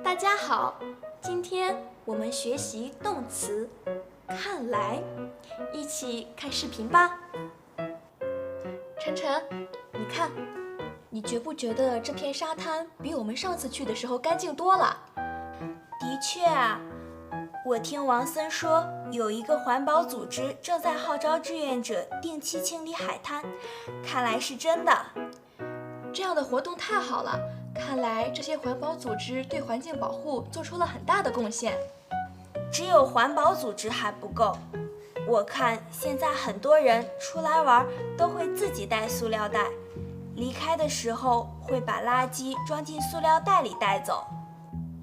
大家好，今天我们学习动词看来，一起看视频吧。晨晨，你看，你觉不觉得这片沙滩比我们上次去的时候干净多了？的确啊，我听王森说，有一个环保组织正在号召志愿者定期清理海滩，看来是真的。这样的活动太好了，看来这些环保组织对环境保护做出了很大的贡献。只有环保组织还不够，我看现在很多人出来玩都会自己带塑料袋，离开的时候会把垃圾装进塑料袋里带走。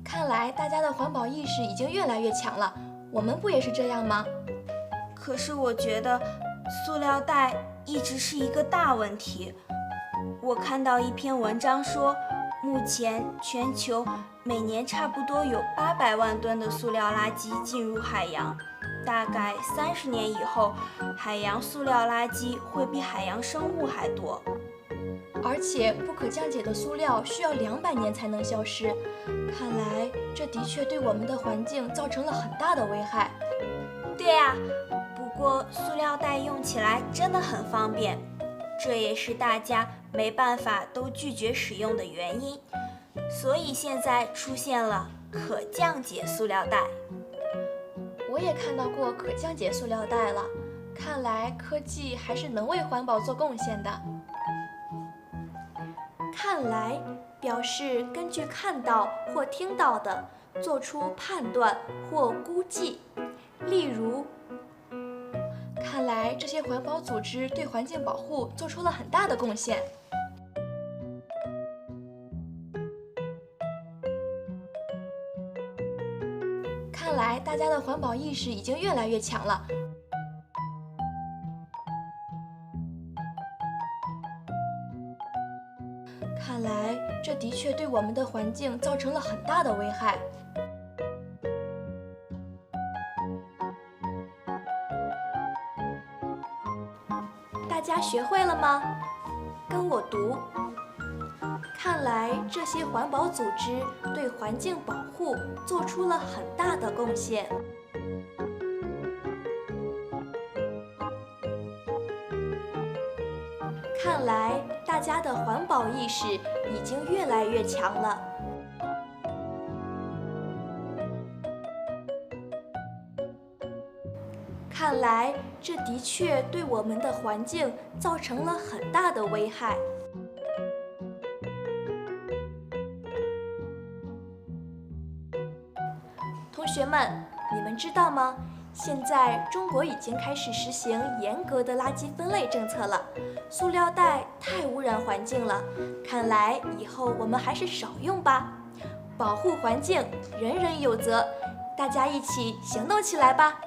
看来大家的环保意识已经越来越强了，我们不也是这样吗？可是我觉得塑料袋一直是一个大问题。我看到一篇文章说，目前全球每年差不多有800万吨的塑料垃圾进入海洋，大概30年以后，海洋塑料垃圾会比海洋生物还多。而且不可降解的塑料需要200年才能消失，看来这的确对我们的环境造成了很大的危害。对啊，不过塑料袋用起来真的很方便，这也是大家没办法都拒绝使用的原因，所以现在出现了可降解塑料袋。我也看到过可降解塑料袋了，看来科技还是能为环保做贡献的。看来表示根据看到或听到的做出判断或估计，例如，看来这些环保组织对环境保护做出了很大的贡献。看来大家的环保意识已经越来越强了。看来这的确对我们的环境造成了很大的危害。大家学会了吗？跟我读。看来这些环保组织对环境保护做出了很大的贡献。看来大家的环保意识已经越来越强了。看来这的确对我们的环境造成了很大的危害。同学们，你们知道吗？现在中国已经开始实行严格的垃圾分类政策了，塑料袋太污染环境了，看来以后我们还是少用吧。保护环境，人人有责，大家一起行动起来吧。